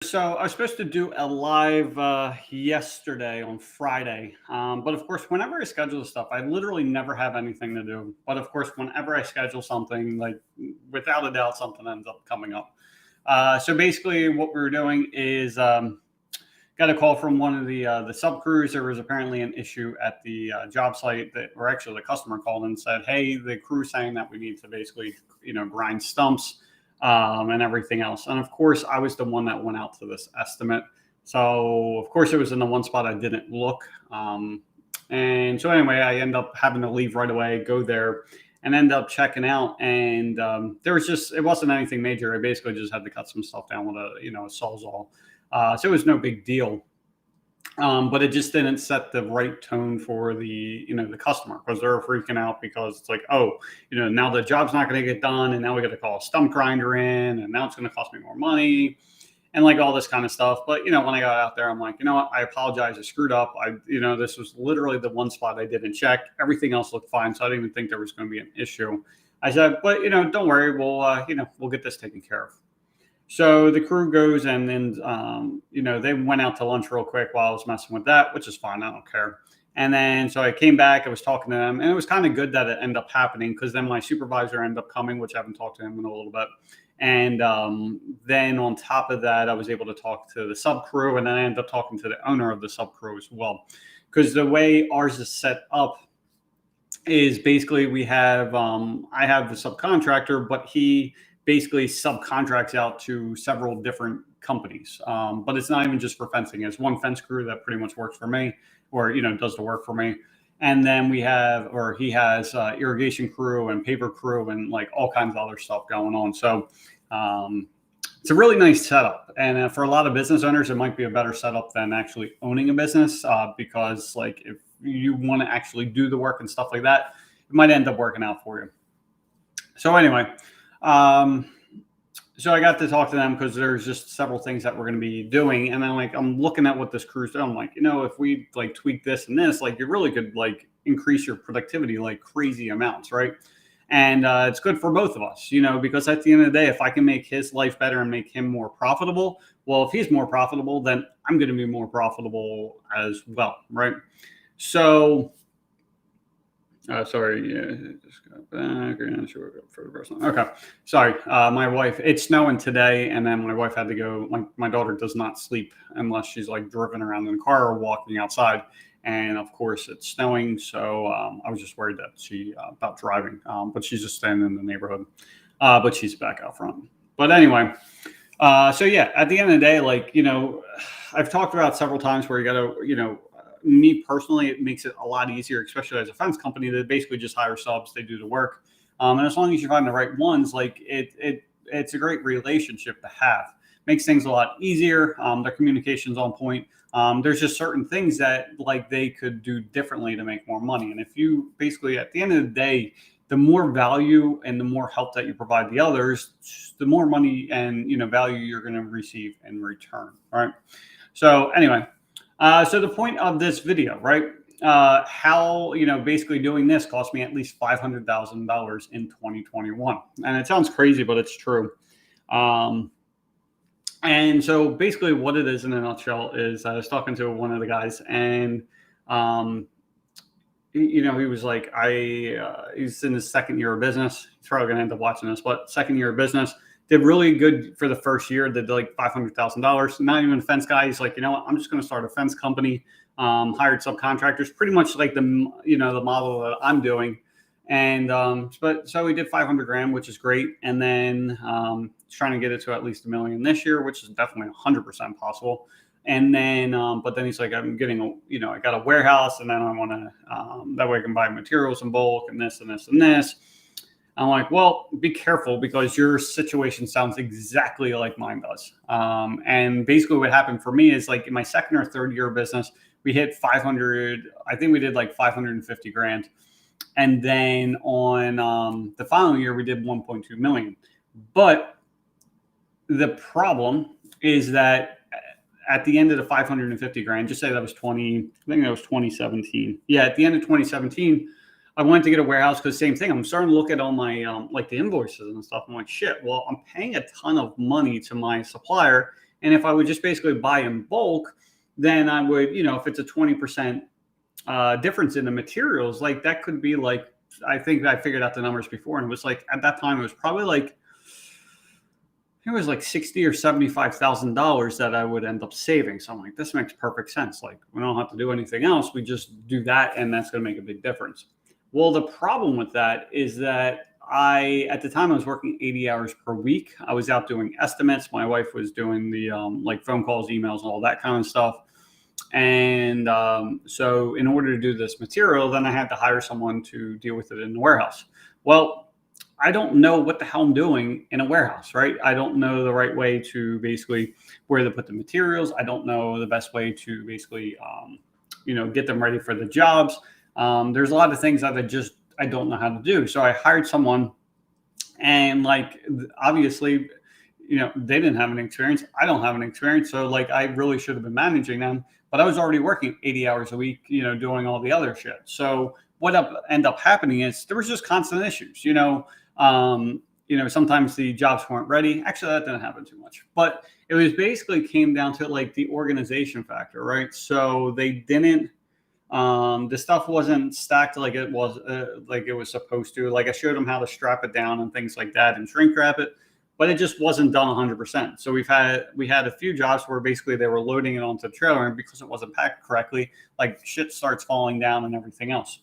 So I was supposed to do a live yesterday on Friday, but of course, whenever I schedule stuff, I literally never have anything to do. But of course, whenever I schedule something, like without a doubt, something ends up coming up. So basically, what we were doing is got a call from one of the sub crews. There was apparently an issue at the job site that, or actually, the customer called and said, "Hey, the crew's saying that we need to basically, grind stumps." And everything else. And of course, I was the one that went out to this estimate. So of course, it was in the one spot I didn't look. And so anyway, I end up having to leave right away, go there, and end up checking out. And there was it wasn't anything major. I basically just had to cut some stuff down with a Sawzall. So it was no big deal. But it just didn't set the right tone for the customer, because they're freaking out because it's like, oh, now the job's not going to get done, and now we got to call a stump grinder in, and now it's going to cost me more money, and like all this kind of stuff. But when I got out there, I'm like, what, I apologize, I screwed up. This was literally the one spot I didn't check. Everything else looked fine, so I didn't even think there was going to be an issue. I said, but don't worry, we'll get this taken care of. So the crew goes, and then, they went out to lunch real quick while I was messing with that, which is fine. I don't care. And then, so I came back, I was talking to them, and it was kind of good that it ended up happening, because then my supervisor ended up coming, which I haven't talked to him in a little bit. And then on top of that, I was able to talk to the sub crew, and then I ended up talking to the owner of the sub crew as well. Because the way ours is set up is basically I have the subcontractor, but he basically subcontracts out to several different companies. But it's not even just for fencing. It's one fence crew that pretty much works for me, or, does the work for me. And then he has irrigation crew and paper crew and like all kinds of other stuff going on. So it's a really nice setup. And for a lot of business owners, it might be a better setup than actually owning a business, because like if you want to actually do the work and stuff like that, it might end up working out for you. So anyway, so I got to talk to them, because there's just several things that we're going to be doing. And then I'm looking at what this crew's doing. I'm like, if we like tweak this and this, like you really could like increase your productivity like crazy amounts. Right. And it's good for both of us, because at the end of the day, if I can make his life better and make him more profitable, well, if he's more profitable, then I'm going to be more profitable as well. Right. So sorry, yeah, just got back. For the first one. Okay, sorry. My wife, it's snowing today, and then my wife had to go. My daughter does not sleep unless she's like driven around in the car or walking outside. And of course, it's snowing, so I was just worried that she about driving. But she's just staying in the neighborhood. But she's back out front. But anyway, so yeah, at the end of the day, like I've talked about several times where you got to me personally, it makes it a lot easier, especially as a fence company, that basically just hire subs, they do the work. And as long as you find the right ones, like it's a great relationship to have. Makes things a lot easier. Their communication's on point. There's just certain things that like they could do differently to make more money. And if you basically, at the end of the day, the more value and the more help that you provide the others, the more money and value you're going to receive in return. All right. So anyway. So the point of this video, right? How, basically doing this cost me at least $500,000 in 2021. And it sounds crazy, but it's true. And so basically what it is in a nutshell is I was talking to one of the guys, and, he was like, he's in his second year of business. He's probably going to end up watching this, but second year of business. Did really good for the first year. Did like $500,000. Not even a fence guy. He's like, I'm just going to start a fence company. Hired subcontractors, pretty much like the model that I'm doing. And but so we did 500 grand, which is great. And then trying to get it to at least $1 million this year, which is definitely 100% possible. And then, but then he's like, I'm getting I got a warehouse, and then I want to that way I can buy materials in bulk and this and this and this. I'm like, well, be careful, because your situation sounds exactly like mine does. And basically what happened for me is like in my second or third year of business, we hit 500. I think we did like 550 grand. And then on the following year, we did 1.2 million. But the problem is that at the end of the 550 grand, just say that was 2017. Yeah, at the end of 2017, I wanted to get a warehouse, because same thing. I'm starting to look at all my like the invoices and stuff. I'm like, shit, well, I'm paying a ton of money to my supplier, And if I would just basically buy in bulk, then I would, if it's a 20% difference in the materials, like that could be like, I think I figured out the numbers before, and it was like at that time it was probably like it was like $60 or $75,000 that I would end up saving. So I'm like, this makes perfect sense. Like we don't have to do anything else. We just do that, and that's going to make a big difference. Well, the problem with that is that at the time I was working 80 hours per week. I was out doing estimates. My wife was doing the like phone calls, emails, all that kind of stuff. And so in order to do this material, then I had to hire someone to deal with it in the warehouse. Well, I don't know what the hell I'm doing in a warehouse, right? I don't know the right way to basically where to put the materials. I don't know the best way to basically, get them ready for the jobs. There's a lot of things that I don't know how to do. So I hired someone, and like, obviously, they didn't have any experience. I don't have any experience. So like, I really should have been managing them, but I was already working 80 hours a week, doing all the other shit. So what ended up happening is there was just constant issues, sometimes the jobs weren't ready. Actually, that didn't happen too much, but it was basically came down to like the organization factor, right? So they didn't, the stuff wasn't stacked like it was supposed to. Like I showed them how to strap it down and things like that and shrink wrap it, but it just wasn't done 100%. So we had a few jobs where basically they were loading it onto the trailer, and because it wasn't packed correctly, like shit starts falling down and everything else.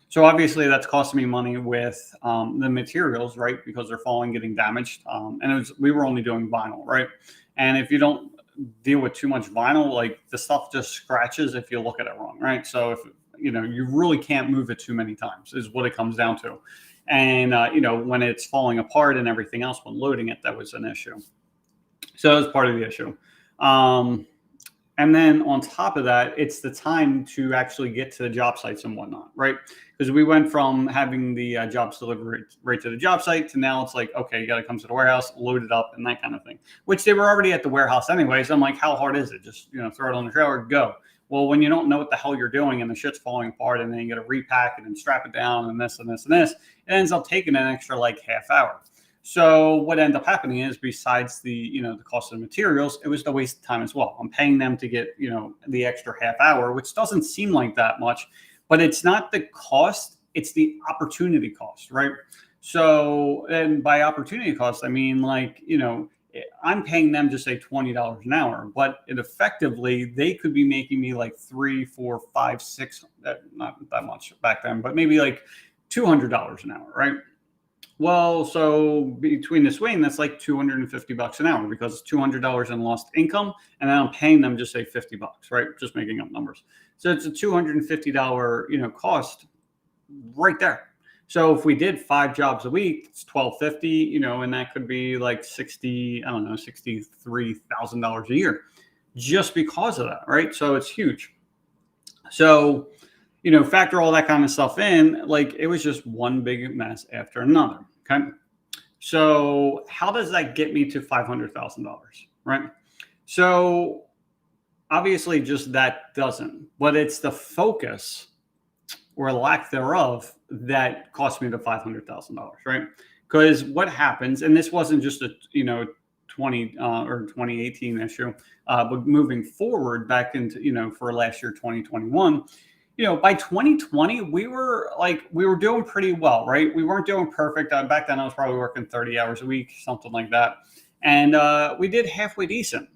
So obviously that's costing me money with the materials, right? Because they're falling, getting damaged. And we were only doing vinyl, right? And if you don't deal with too much vinyl, like the stuff just scratches if you look at it wrong, right? So if you really can't move it too many times is what it comes down to. And when it's falling apart and everything else when loading it, that was an issue. So that was part of the issue. And then on top of that, it's the time to actually get to the job sites and whatnot, right? Because we went from having the jobs delivered right to the job site to now it's like, okay, you got to come to the warehouse, load it up, and that kind of thing, which they were already at the warehouse anyway. So I'm like, how hard is it? Just, throw it on the trailer, go. Well, when you don't know what the hell you're doing and the shit's falling apart and then you got to repack it and strap it down and this and this and this, it ends up taking an extra like half hour. So what ended up happening is, besides the the cost of the materials, it was the waste of time as well. I'm paying them to get the extra half hour, which doesn't seem like that much, but it's not the cost; it's the opportunity cost, right? So, and by opportunity cost, I mean like I'm paying them just say $20 an hour, but effectively they could be making me like 3, 4, 5, 6, not that much back then, but maybe like $200 an hour, right? Well, so between the swing, that's like $250 an hour, because it's $200 in lost income, and then I'm paying them just say $50, right? Just making up numbers. So it's a $250, cost right there. So if we did 5 jobs a week, it's $1,250, and that could be like $63,000 a year, just because of that, right? So it's huge. So factor all that kind of stuff in, like it was just one big mess after another. Okay. So how does that get me to $500,000? Right. So obviously just that doesn't, but it's the focus or lack thereof that cost me the $500,000. Right. Because what happens, and this wasn't just a, 2018 issue, but moving forward back into, for last year, 2021, by 2020, we were doing pretty well, right? We weren't doing perfect. Back then I was probably working 30 hours a week, something like that. And we did halfway decent.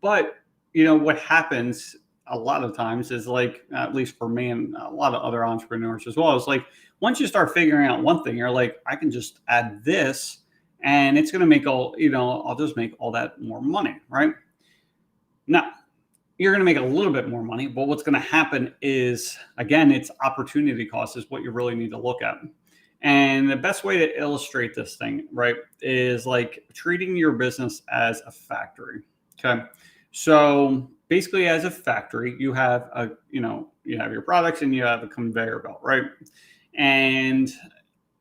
But, what happens a lot of times is like, at least for me and a lot of other entrepreneurs as well, is like, once you start figuring out one thing, you're like, I can just add this and it's going to make I'll just make all that more money, right? Now, you're going to make a little bit more money, but what's going to happen is, again, it's opportunity cost is what you really need to look at. And the best way to illustrate this thing, right, is like treating your business as a factory. Okay. So basically, as a factory, you have you have your products and you have a conveyor belt, right? And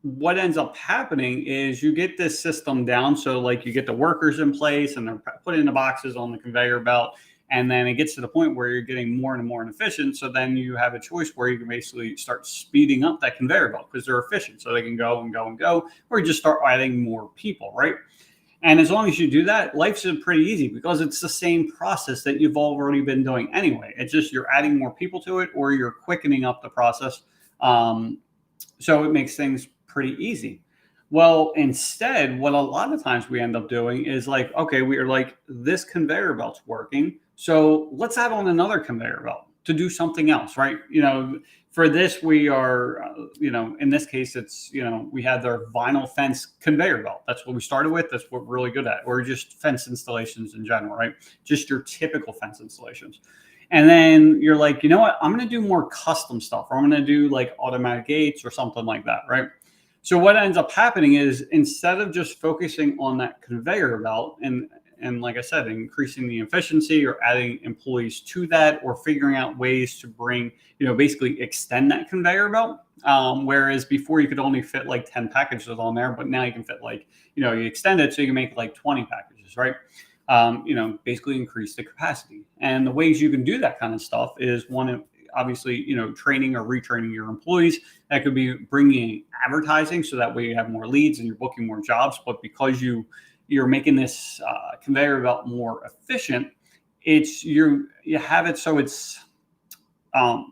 what ends up happening is you get this system down. So like you get the workers in place and they're put in the boxes on the conveyor belt. And then it gets to the point where you're getting more and more inefficient. So then you have a choice where you can basically start speeding up that conveyor belt because they're efficient. So they can go and go and go, or you just start adding more people, right? And as long as you do that, life's pretty easy because it's the same process that you've already been doing anyway. It's just you're adding more people to it or you're quickening up the process. So it makes things pretty easy. Well, instead, what a lot of times we end up doing is like, okay, we are like, this conveyor belt's working. So let's add on another conveyor belt to do something else, right? For this, we are, in this case, it's, we had their vinyl fence conveyor belt. That's what we started with. That's what we're really good at. Or just fence installations in general, right? Just your typical fence installations. And then you're like, you know what? I'm going to do more custom stuff, or I'm going to do like automatic gates or something like that, right? So what ends up happening is instead of just focusing on that conveyor belt and like I said, increasing the efficiency or adding employees to that or figuring out ways to bring, basically extend that conveyor belt. Whereas before you could only fit like 10 packages on there, but now you can fit like, you extend it so you can make like 20 packages, right? Basically increase the capacity. And the ways you can do that kind of stuff is one, obviously, training or retraining your employees. That could be bringing advertising so that way you have more leads and you're booking more jobs. But because you're making this conveyor belt more efficient, you have it so it's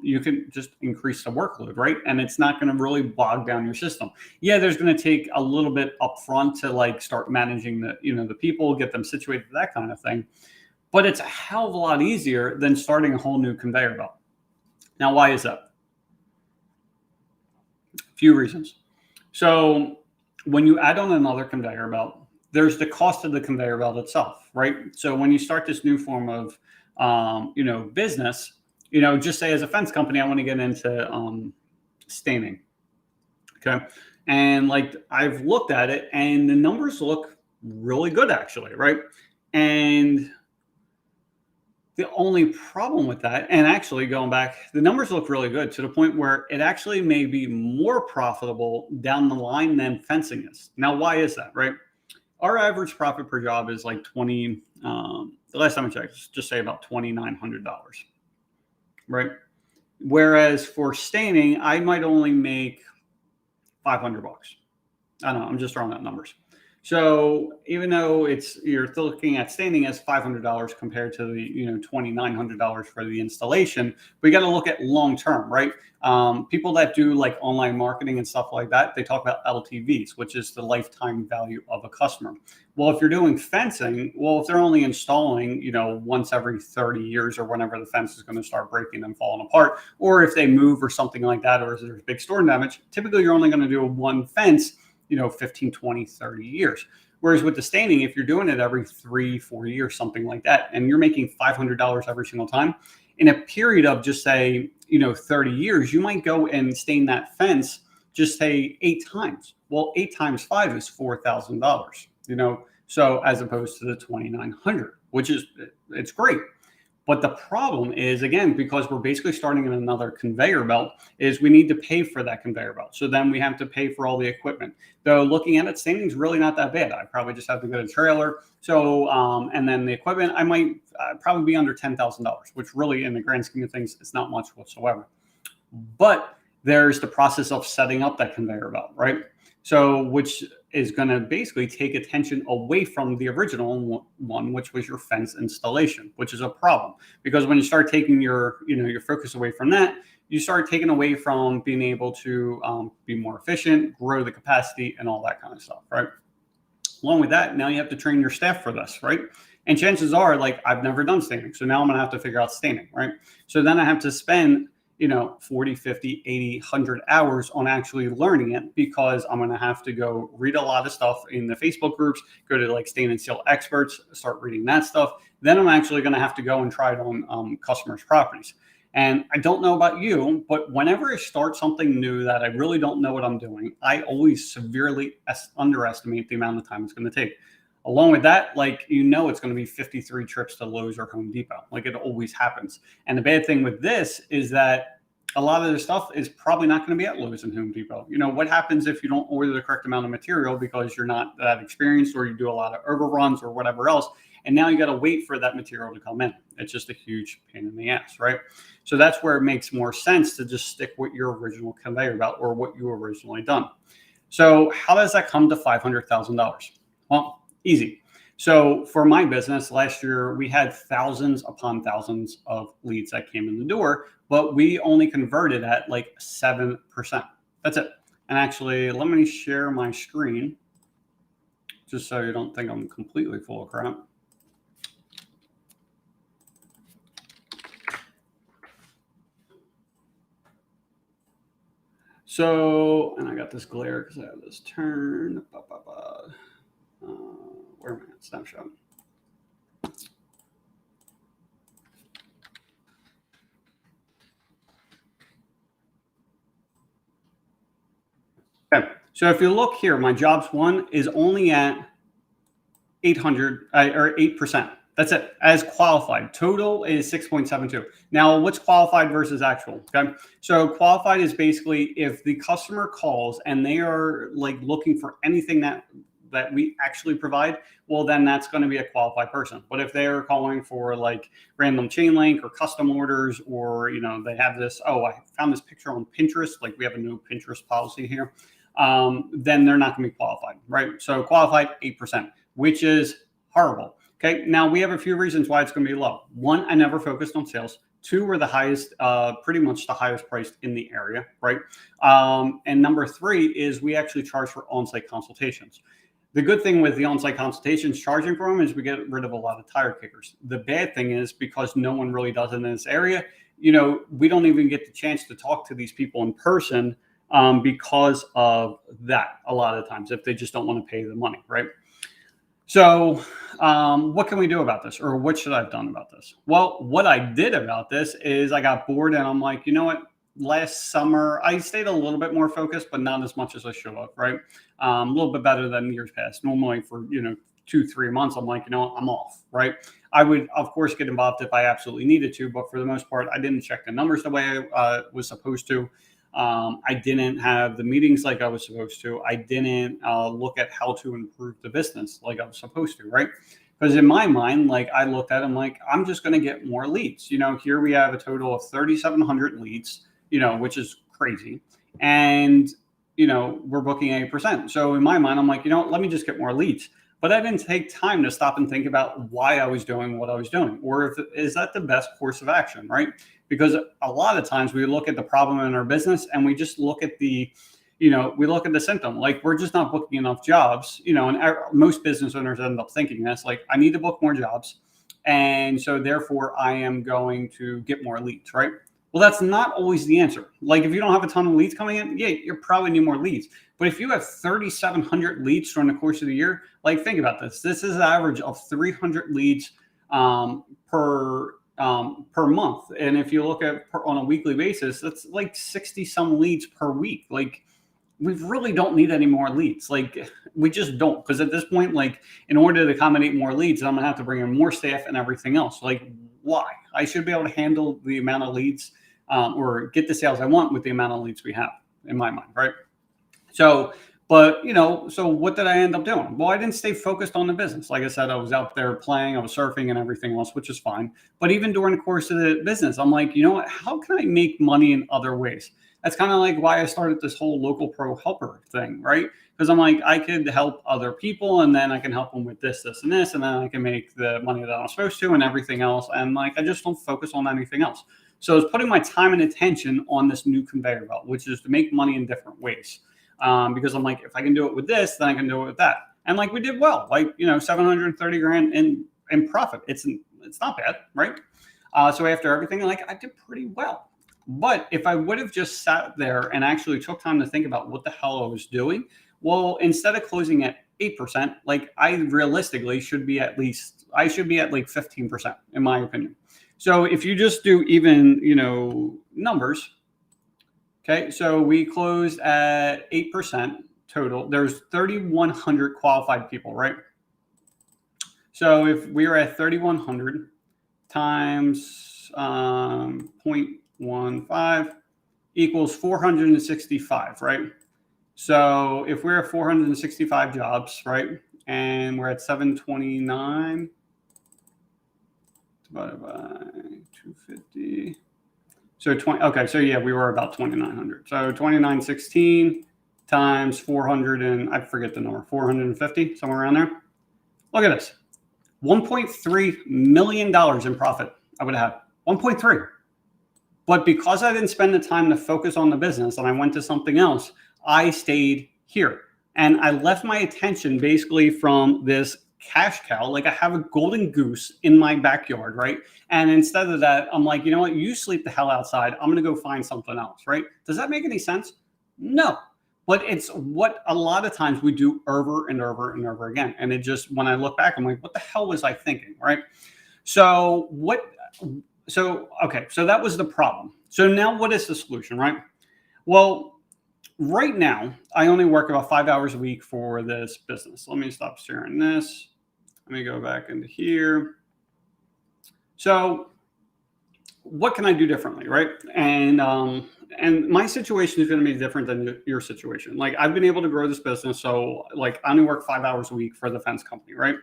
you can just increase the workload, right? And it's not going to really bog down your system. Yeah, there's going to take a little bit upfront to like start managing the people, get them situated, that kind of thing. But it's a hell of a lot easier than starting a whole new conveyor belt. Now, why is that? A few reasons. So when you add on another conveyor belt, there's the cost of the conveyor belt itself, right? So when you start this new form of, business, just say as a fence company, I want to get into staining. Okay. And like I've looked at it and the numbers look really good actually, right? And the only problem with that, and actually going back, the numbers look really good to the point where it actually may be more profitable down the line than fencing is. Now, why is that, right? Our average profit per job is like the last time I checked, just say about $2,900, right? Whereas for staining, I might only make $500. I don't know. I'm just throwing out numbers. So even though you're still looking at staining as $500 compared to the $2,900 for the installation, we got to look at long term, right? People that do like online marketing and stuff like that, they talk about LTVs, which is the lifetime value of a customer. Well, if you're doing fencing, if they're only installing once every 30 years or whenever the fence is going to start breaking and falling apart, or if they move or something like that, or if there's big storm damage, typically you're only going to do one fence 15, 20, 30 years. Whereas with the staining, if you're doing it every 3-4 years, something like that, and you're making $500 every single time, in a period of just say, 30 years, you might go and stain that fence just say 8 times. Well, 8 times 5 is $4,000, so as opposed to the 2,900, which it's great. But the problem is, again, because we're basically starting in another conveyor belt, is we need to pay for that conveyor belt. So then we have to pay for all the equipment. Though looking at it, staining is really not that bad. I probably just have to get a trailer. So, and then the equipment, I might probably be under $10,000, which really in the grand scheme of things, it's not much whatsoever. But there's the process of setting up that conveyor belt, right? So, which is going to basically take attention away from the original one, which was your fence installation, which is a problem because when you start taking your focus away from that, you start taking away from being able to be more efficient, grow the capacity, and all that kind of stuff, right? Along with that, now you have to train your staff for this, right? And chances are, like, I've never done staining, so now I'm going to have to figure out staining, right? So then I have to spend 40, 50, 80, 100 hours on actually learning it because I'm going to have to go read a lot of stuff in the Facebook groups, go to like Stain and Seal Experts, start reading that stuff. Then I'm actually going to have to go and try it on customers' properties. And I don't know about you, but whenever I start something new that I really don't know what I'm doing, I always severely underestimate the amount of time it's going to take. Along with that, like, it's going to be 53 trips to Lowe's or Home Depot. Like it always happens. And the bad thing with this is that a lot of the stuff is probably not going to be at Lowe's and Home Depot. What happens if you don't order the correct amount of material because you're not that experienced or you do a lot of overruns or whatever else. And now you got to wait for that material to come in. It's just a huge pain in the ass, right? So that's where it makes more sense to just stick with your original conveyor belt or what you originally done. So how does that come to $500,000? Well, easy. So for my business last year, we had thousands upon thousands of leads that came in the door, but we only converted at like 7%. That's it. And actually, let me share my screen just so you don't think I'm completely full of crap. So, and I got this glare because I have this turn. Where am I at? Snapshot. Okay. So if you look here, my jobs one is only at 800 or 8%. That's it. As qualified, total is 6.72. Now, what's qualified versus actual? Okay, so qualified is basically if the customer calls and they are like looking for anything that we actually provide, well, then that's going to be a qualified person. But if they're calling for like random chain link or custom orders, or they have this, oh, I found this picture on Pinterest, like we have a new Pinterest policy here, then they're not going to be qualified, right? So qualified 8%, which is horrible. Okay, now we have a few reasons why it's going to be low. One, I never focused on sales. Two, we're the highest, pretty much the highest priced in the area, right? And number three is we actually charge for on-site consultations. The good thing with the on-site consultations charging for them is we get rid of a lot of tire kickers. The bad thing is because no one really does it in this area, we don't even get the chance to talk to these people in person because of that a lot of times, if they just don't want to pay the money, right? So what can we do about this, or what should I have done about this? Well, what I did about this is I got bored and I'm like, you know what? Last summer, I stayed a little bit more focused, but not as much as I should have, right? A little bit better than years past. Normally for, 2-3 months, I'm like, I'm off, right? I would, of course, get involved if I absolutely needed to, but for the most part, I didn't check the numbers the way I was supposed to. I didn't have the meetings like I was supposed to. I didn't look at how to improve the business like I was supposed to, right? Because in my mind, like I looked at them like, I'm just going to get more leads. Here we have a total of 3,700 leads, which is crazy. And, we're booking 8%. So in my mind, I'm like, let me just get more leads. But I didn't take time to stop and think about why I was doing what I was doing, or is that the best course of action, right? Because a lot of times we look at the problem in our business and we just look at we look at the symptom. Like we're just not booking enough jobs, and most business owners end up thinking that's like, I need to book more jobs. And so therefore I am going to get more leads, right? Well, that's not always the answer. Like if you don't have a ton of leads coming in, yeah, you probably need more leads. But if you have 3,700 leads during the course of the year, like think about this. This is an average of 300 leads per month. And if you look at on a weekly basis, that's like 60 some leads per week. Like we really don't need any more leads. Like we just don't, because at this point, like in order to accommodate more leads, I'm gonna have to bring in more staff and everything else. Like why? I should be able to handle the amount of leads or get the sales I want with the amount of leads we have, in my mind, right? So, but so what did I end up doing? Well, I didn't stay focused on the business. Like I said, I was out there playing, I was surfing and everything else, which is fine. But even during the course of the business, I'm like, you know what? How can I make money in other ways? That's kind of like why I started this whole local pro helper thing, right? Because I'm like, I could help other people and then I can help them with this, this, and this, and then I can make the money that I'm supposed to and everything else. And like, I just don't focus on anything else. So I was putting my time and attention on this new conveyor belt, which is to make money in different ways. Because I'm like, if I can do it with this, then I can do it with that. And like we did well, like 730 grand in profit. It's not bad, right? So after everything, like I did pretty well. But if I would have just sat there and actually took time to think about what the hell I was doing, well, instead of closing at 8%, like I realistically should be at like 15%, in my opinion. So if you just do even, numbers, okay, so we closed at 8% total. There's 3,100 qualified people, right? So if we are at 3,100 times 0.15 equals 465, right? So if we're at 465 jobs, right, and we're at 729 divided by 250. So 20, okay, so yeah, we were about 2,900. So 2,916 times 400 and I forget the number, 450, somewhere around there. Look at this. $1.3 million in profit I would have had. 1.3. But because I didn't spend the time to focus on the business and I went to something else, I stayed here. And I left my attention basically from this cash cow. Like, I have a golden goose in my backyard, right? And instead of that, I'm like, you know what? You sleep the hell outside. I'm going to go find something else, right? Does that make any sense? No. But it's what a lot of times we do over and over and over again. And it just, when I look back, I'm like, what the hell was I thinking, right? So okay, so that was the problem. So now what is the solution, right? Well, right now, I only work about 5 hours a week for this business. Let me stop sharing this. Let me go back into here. So what can I do differently, right? And my situation is going to be different than your situation. Like, I've been able to grow this business, so like I only work 5 hours a week for the fence company, right?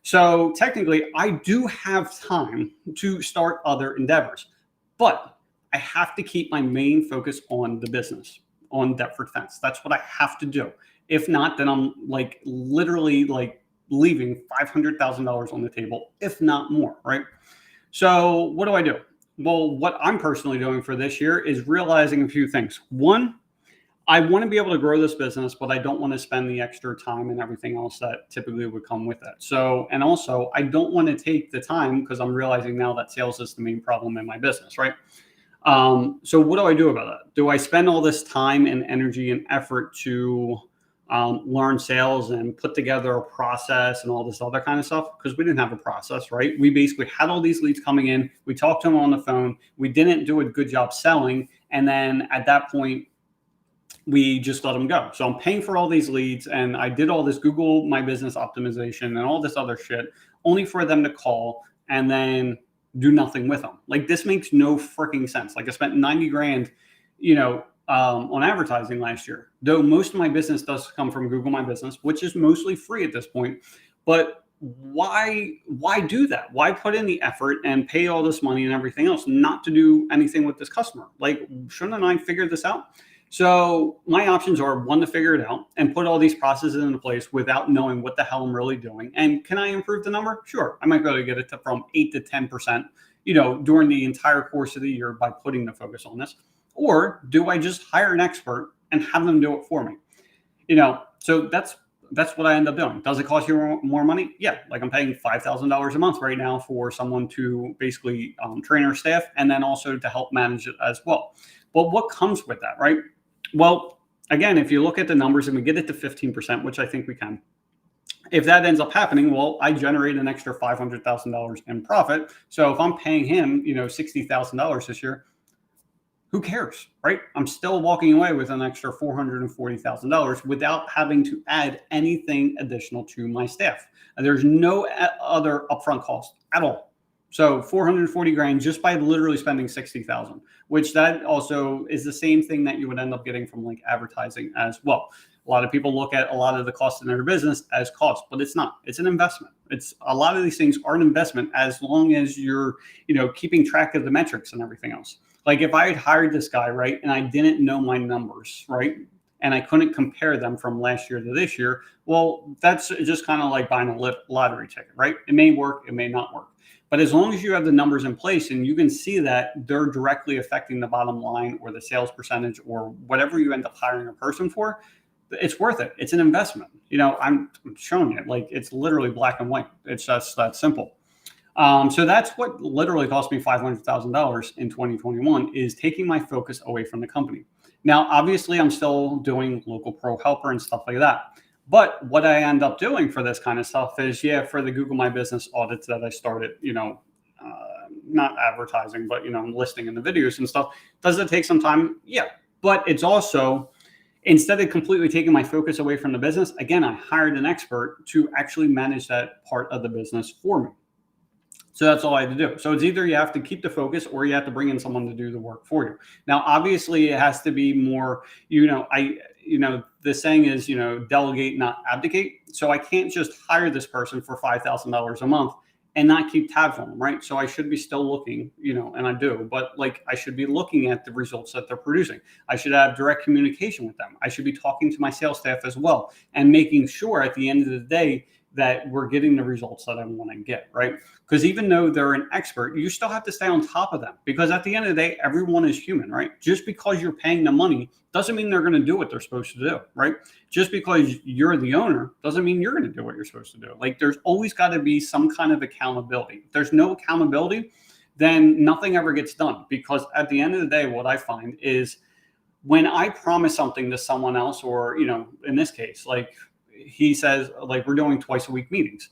So technically, I do have time to start other endeavors, but I have to keep my main focus on the business, on Deptford Fence. That's what I have to do. If not, then I'm like literally like leaving $500,000 on the table, if not more, right? So what do? Well, what I'm personally doing for this year is realizing a few things. One, I want to be able to grow this business, but I don't want to spend the extra time and everything else that typically would come with it. So, and also I don't want to take the time, because I'm realizing now that sales is the main problem in my business, right? So what do I do about that? Do I spend all this time and energy and effort to learn sales and put together a process and all this other kind of stuff? Because we didn't have a process, right? We basically had all these leads coming in. We talked to them on the phone. We didn't do a good job selling. And then at that point, we just let them go. So I'm paying for all these leads, and I did all this Google My Business optimization and all this other shit only for them to call and then do nothing with them. Like, this makes no freaking sense. Like, I spent 90 grand, on advertising last year, though most of my business does come from Google My Business, which is mostly free at this point. But why do that? Why put in the effort and pay all this money and everything else not to do anything with this customer? Like, shouldn't I figure this out? So my options are, one, to figure it out and put all these processes into place without knowing what the hell I'm really doing. And can I improve the number? Sure. I might be able to get it to from 8 to 10%, during the entire course of the year by putting the focus on this. Or do I just hire an expert and have them do it for me? So that's what I end up doing. Does it cost you more money? Yeah. Like, I'm paying $5,000 a month right now for someone to basically train our staff, and then also to help manage it as well. But what comes with that, right? Well, again, if you look at the numbers and we get it to 15%, which I think we can, if that ends up happening, well, I generate an extra $500,000 in profit. So if I'm paying him, $60,000 this year, who cares, right? I'm still walking away with an extra $440,000 without having to add anything additional to my staff. There's no other upfront cost at all. So 440 grand just by literally spending 60,000, which that also is the same thing that you would end up getting from like advertising as well. A lot of people look at a lot of the costs in their business as cost, but it's not. It's an investment. It's a lot of these things are an investment as long as you're, keeping track of the metrics and everything else. Like, if I had hired this guy, right, and I didn't know my numbers, right, and I couldn't compare them from last year to this year, well, that's just kind of like buying a lottery ticket, right? It may work, it may not work. But as long as you have the numbers in place and you can see that they're directly affecting the bottom line or the sales percentage or whatever you end up hiring a person for, it's worth it. It's an investment. I'm showing it. Like, it's literally black and white. It's just that simple. So that's what literally cost me $500,000 in 2021, is taking my focus away from the company. Now, obviously, I'm still doing local pro helper and stuff like that. But what I end up doing for this kind of stuff is, for the Google My Business audits that I started, not advertising, but, listing in the videos and stuff. Does it take some time? Yeah. But it's also, instead of completely taking my focus away from the business, again, I hired an expert to actually manage that part of the business for me. So that's all I had to do. So it's either you have to keep the focus or you have to bring in someone to do the work for you. Now, obviously, it has to be more, the saying is, delegate, not abdicate. So I can't just hire this person for $5,000 a month and not keep tabs on them, right? So I should be still looking, and I do, but like, I should be looking at the results that they're producing. I should have direct communication with them. I should be talking to my sales staff as well and making sure at the end of the day, that we're getting the results that I want to get, right? Because even though they're an expert, you still have to stay on top of them, because at the end of the day, everyone is human, right? Just because you're paying them money doesn't mean they're going to do what they're supposed to do, right? Just because you're the owner doesn't mean you're going to do what you're supposed to do. Like, there's always got to be some kind of accountability. If there's no accountability, then nothing ever gets done. Because at the end of the day, what I find is when I promise something to someone else, or, in this case, like he says, like, we're doing twice a week meetings.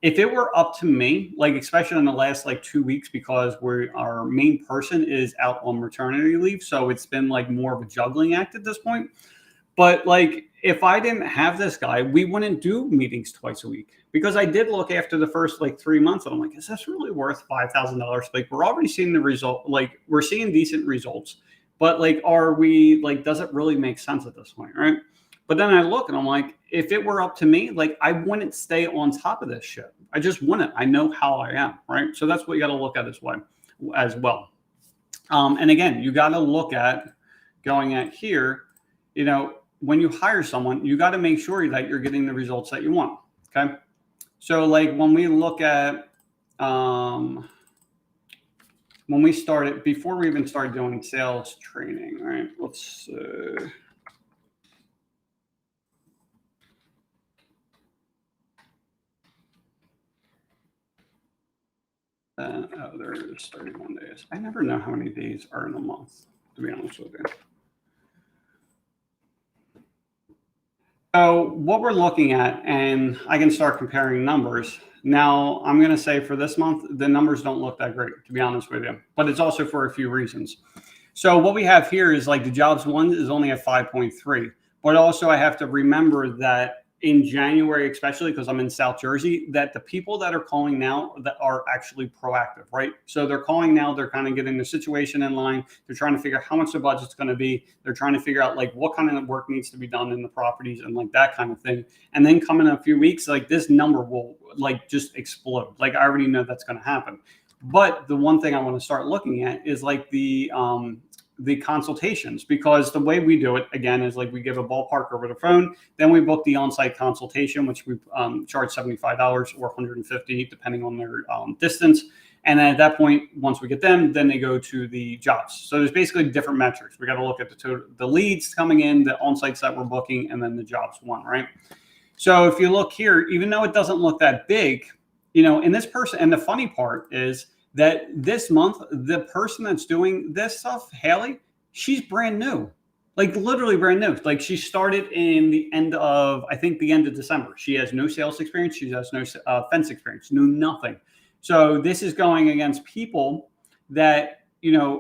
If it were up to me, like, especially in the last like 2 weeks, because our main person is out on maternity leave. So it's been like more of a juggling act at this point. But like, if I didn't have this guy, we wouldn't do meetings twice a week, because I did look after the first like 3 months and I'm like, is this really worth $5,000? Like, we're already seeing the result. Like, we're seeing decent results, but like, are we like, does it really make sense at this point? Right. But then I look and I'm like, if it were up to me, like, I wouldn't stay on top of this shit. I just wouldn't. I know how I am. Right. So that's what you got to look at as well. And again, you got to look at going at here, when you hire someone, you got to make sure that you're getting the results that you want. Okay. So like, when we look at, when we started, before we even started doing sales training, right? Let's, there it is, 31 days. I never know how many days are in a month, to be honest with you. So what we're looking at, and I can start comparing numbers. Now, I'm going to say for this month, the numbers don't look that great, to be honest with you, but it's also for a few reasons. So what we have here is like the jobs one is only at 5.3, but also I have to remember that in January, especially because I'm in South Jersey, that the people that are calling now that are actually proactive, right? So they're calling now, they're kind of getting the situation in line. They're trying to figure out how much the budget's going to be. They're trying to figure out like what kind of work needs to be done in the properties and like that kind of thing. And then come in a few weeks, like this number will like just explode. Like, I already know that's going to happen. But the one thing I want to start looking at is like the consultations, because the way we do it again is like we give a ballpark over the phone, then we book the on-site consultation, which we charge $75 or $150 depending on their distance. And then at that point, once we get them, then they go to the jobs. So there's basically different metrics. We got to look at the leads coming in, the on-sites that we're booking, and then the jobs one, right? So if you look here, even though it doesn't look that big, in this person, and the funny part is that this month, the person that's doing this stuff, Haley, she's brand new, like literally brand new. Like, she started in the end of December. She has no sales experience. She has no fence experience, no nothing. So this is going against people that,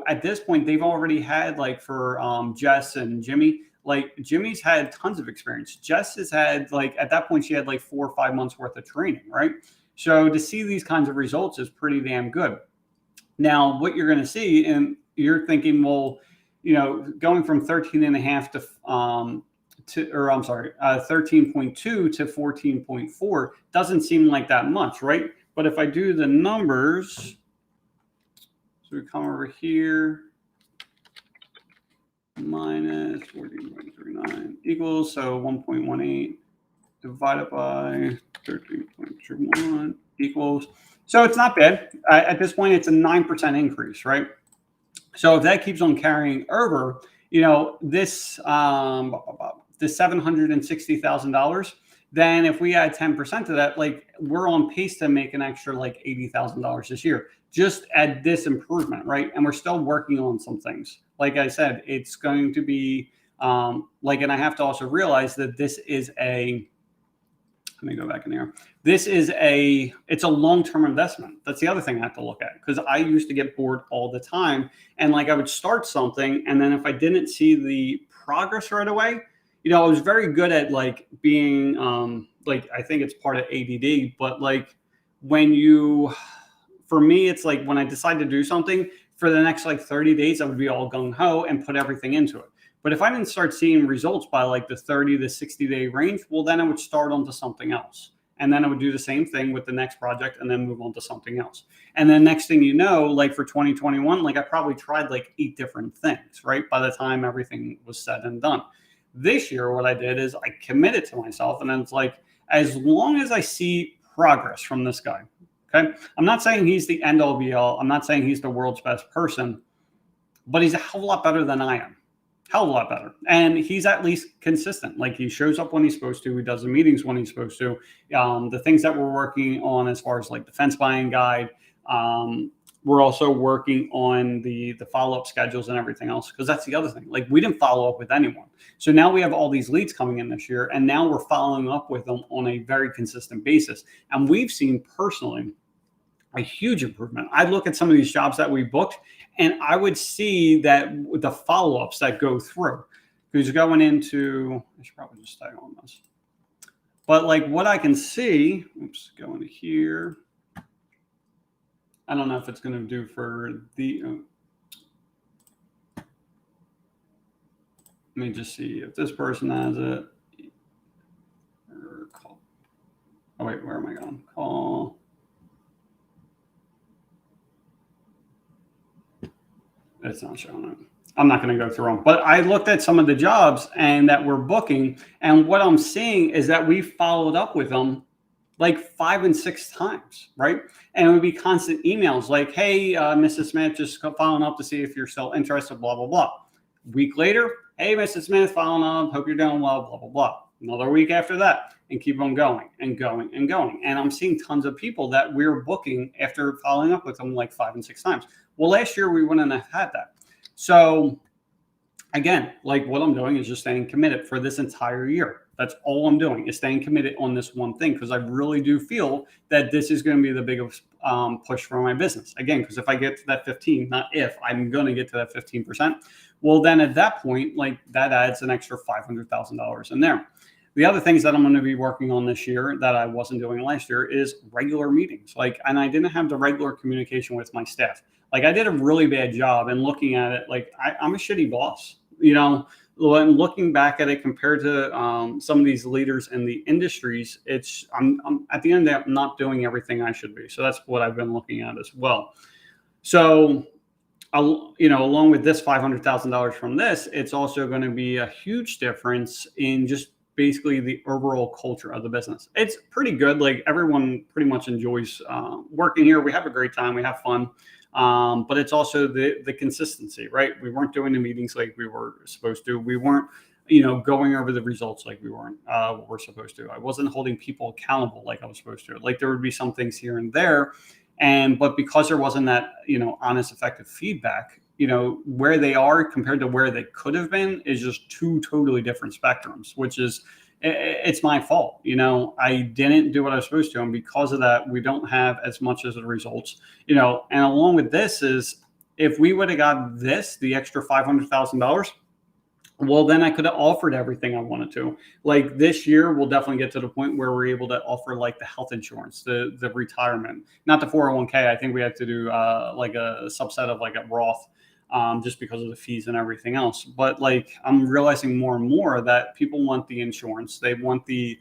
at this point, they've already had, like for Jess and Jimmy, like Jimmy's had tons of experience. Jess has had, like, at that point, she had like 4 or 5 months worth of training, right? So to see these kinds of results is pretty damn good. Now, what you're going to see, and you're thinking, well, going from 13.5 13.2 to 14.4 doesn't seem like that much, right? But if I do the numbers, so we come over here, minus 14.39 equals, so 1.18 divided by 13.21 equals. So it's not bad. At this point, it's a 9% increase, right? So if that keeps on carrying over, this $760,000, then if we add 10% to that, like, we're on pace to make an extra like $80,000 this year, just at this improvement, right? And we're still working on some things. Like I said, it's going to be and I have to also realize that this is let me go back in here. It's a long-term investment. That's the other thing I have to look at, because I used to get bored all the time. And like, I would start something, and then if I didn't see the progress right away, I was very good at like being, like, I think it's part of ADD, but like for me, it's like when I decide to do something for the next like 30 days, I would be all gung ho and put everything into it. But if I didn't start seeing results by like the 30 to 60 day range, well, then I would start onto something else. And then I would do the same thing with the next project and then move on to something else. And then next thing you know, like for 2021, like I probably tried like 8 different things, right? By the time everything was said and done. This year, what I did is I committed to myself, and then it's like, as long as I see progress from this guy. Okay. I'm not saying he's the end all be all. I'm not saying he's the world's best person, but he's a hell of a lot better than I am. Hell of a lot better. And he's at least consistent. Like, he shows up when he's supposed to. He does the meetings when he's supposed to. The things that we're working on as far as like the fence buying guide, we're also working on the follow-up schedules and everything else, because that's the other thing. Like, we didn't follow up with anyone. So now we have all these leads coming in this year, and now we're following up with them on a very consistent basis. And we've seen personally a huge improvement. I look at some of these jobs that we booked, and I would see that the follow-ups that go through, who's going into, I should probably just stay on this. But like what I can see, oops, go into here. I don't know if it's going to do for the, let me just see if this person has it. Or call. Oh wait, where am I going? Call. It's not showing it. I'm not going to go through them, but I looked at some of the jobs and that we're booking, and what I'm seeing is that we followed up with them like 5 and 6 times, right? And it would be constant emails like, hey, Mrs. Smith, just following up to see if you're still interested, blah, blah, blah. Week later, hey, Mrs. Smith, following up, hope you're doing well, blah, blah, blah. Another week after that, and keep on going and going and going. And I'm seeing tons of people that we're booking after following up with them like 5 and 6 times. Well, last year we wouldn't have had that. So again, like what I'm doing is just staying committed for this entire year. That's all I'm doing, is staying committed on this one thing, because I really do feel that this is going to be the biggest push for my business. Again, because if I get to that 15, not if, I'm going to get to that 15%. Well, then at that point, like that adds an extra $500,000 in there. The other things that I'm going to be working on this year that I wasn't doing last year is regular meetings. Like, and I didn't have the regular communication with my staff. Like, I did a really bad job, and looking at it, like I'm a shitty boss, you know. When looking back at it compared to some of these leaders in the industries, I'm at the end of the day, I'm not doing everything I should be. So that's what I've been looking at as well. So, along with this $500,000 from this, it's also going to be a huge difference in just basically the overall culture of the business. It's pretty good. Like, everyone pretty much enjoys working here. We have a great time. We have fun. But it's also the consistency, right? We weren't doing the meetings like we were supposed to. We weren't, going over the results like we weren't, were supposed to. I wasn't holding people accountable like I was supposed to. Like, there would be some things here and there. But because there wasn't that, honest, effective feedback, where they are compared to where they could have been is just two totally different spectrums, which is, it's my fault. I didn't do what I was supposed to. And because of that, we don't have as much as the results, and along with this is, if we would have got the extra $500,000, well, then I could have offered everything I wanted to. Like, this year, we'll definitely get to the point where we're able to offer like the health insurance, the retirement, not the 401k. I think we have to do like a subset of like a Roth, just because of the fees and everything else. But like, I'm realizing more and more that people want the insurance. They want the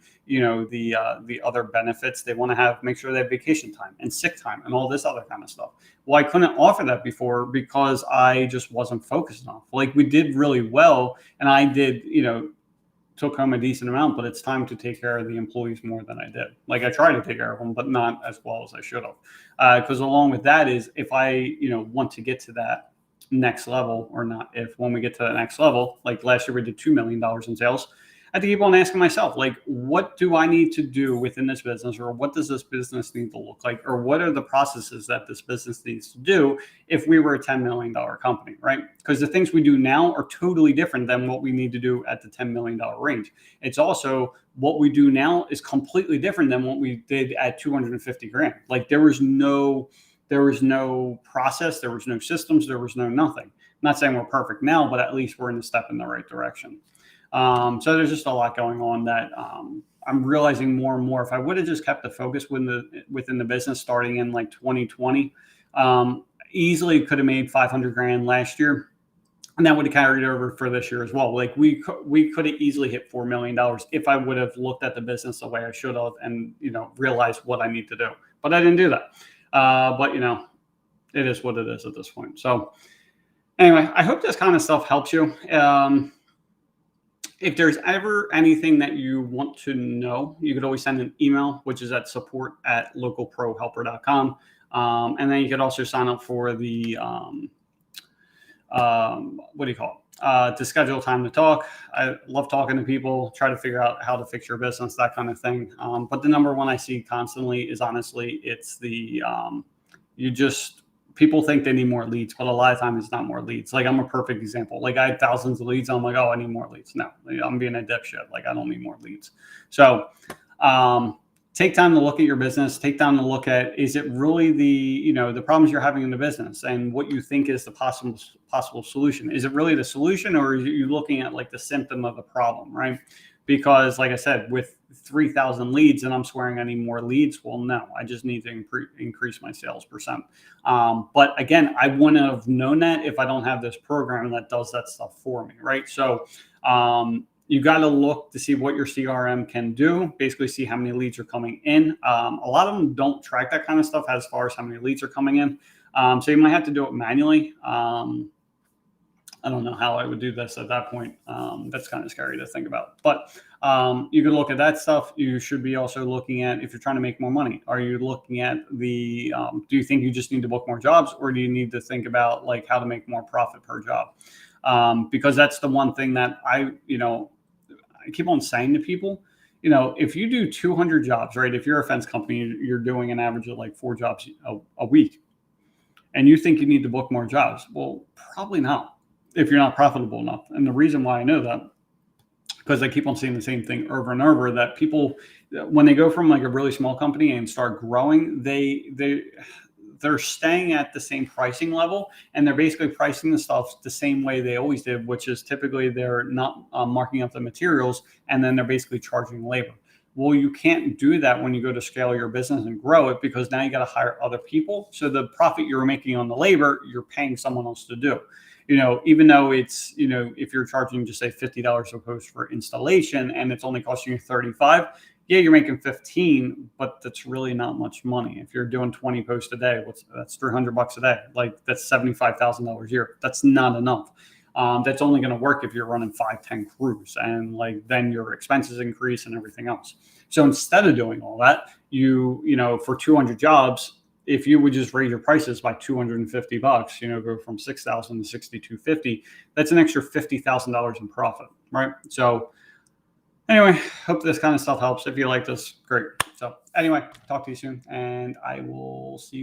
other benefits. They want to make sure they have vacation time and sick time and all this other kind of stuff. Well, I couldn't offer that before because I just wasn't focused enough. Like, we did really well, and I did, took home a decent amount, but it's time to take care of the employees more than I did. Like, I tried to take care of them, but not as well as I should have. Because along with that is, if I, want to get to that next level, or not if, when we get to the next level, like last year we did $2 million in sales, I have to keep on asking myself, like, what do I need to do within this business, or what does this business need to look like, or what are the processes that this business needs to do if we were a $10 million company, right? Because the things we do now are totally different than what we need to do at the $10 million range. It's also, what we do now is completely different than what we did at 250 grand. Like, there was no process, there was no systems, there was no nothing. I'm not saying we're perfect now, but at least we're in a step in the right direction. So there's just a lot going on that I'm realizing more and more. If I would have just kept the focus within the business starting in like 2020, easily could have made 500 grand last year, and that would have carried over for this year as well. Like, we could have easily hit $4 million if I would have looked at the business the way I should have, and realized what I need to do. But I didn't do that. But it is what it is at this point. So anyway, I hope this kind of stuff helps you. If there's ever anything that you want to know, you could always send an email, which is at support@localprohelper.com. And then you could also sign up for the what do you call it? To schedule time to talk. I love talking to people, try to figure out how to fix your business, that kind of thing. But the number one I see constantly is honestly, it's the you just people think they need more leads, but a lot of times it's not more leads. Like I'm a perfect example. Like I had thousands of leads. I'm like, oh, I need more leads. No, I'm being a dipshit. Like I don't need more leads. So take time to look at your business. Take time to look at, is it really the problems you're having in the business and what you think is the possible solution? Is it really the solution, or are you looking at like the symptom of the problem, right? Because like I said, with 3,000 leads and I'm swearing I need more leads, well, no, I just need to increase my sales percent. But again, I wouldn't have known that if I don't have this program that does that stuff for me, right? So you got to look to see what your CRM can do, basically see how many leads are coming in. A lot of them don't track that kind of stuff as far as how many leads are coming in. So you might have to do it manually. I don't know how I would do this at that point. That's kind of scary to think about. But you can look at that stuff. You should be also looking at, if you're trying to make more money, are you looking at do you think you just need to book more jobs, or do you need to think about like how to make more profit per job? Because that's the one thing that I keep on saying to people, if you do 200 jobs, right? If you're a fence company, you're doing an average of like 4 jobs a week, and you think you need to book more jobs. Well, probably not if you're not profitable enough. And the reason why I know that, because I keep on seeing the same thing over and over, that people, when they go from like a really small company and start growing, they're staying at the same pricing level, and they're basically pricing the stuff the same way they always did, which is typically they're not marking up the materials, and then they're basically charging labor. Well, you can't do that when you go to scale your business and grow it, because now you got to hire other people. So the profit you're making on the labor, you're paying someone else to do. Even though it's, if you're charging just say $50 a post for installation and it's only costing you 35, yeah, you're making 15, but that's really not much money. If you're doing 20 posts a day, that's $300 a day. Like that's $75,000 a year. That's not enough. That's only going to work if you're running 5-10 crews, and like then your expenses increase and everything else. So instead of doing all that, for 200 jobs, if you would just raise your prices by $250, go from 6,000 to 6,250, that's an extra $50,000 in profit, right? So anyway, hope this kind of stuff helps. If you like this, great. So anyway, talk to you soon, and I will see you.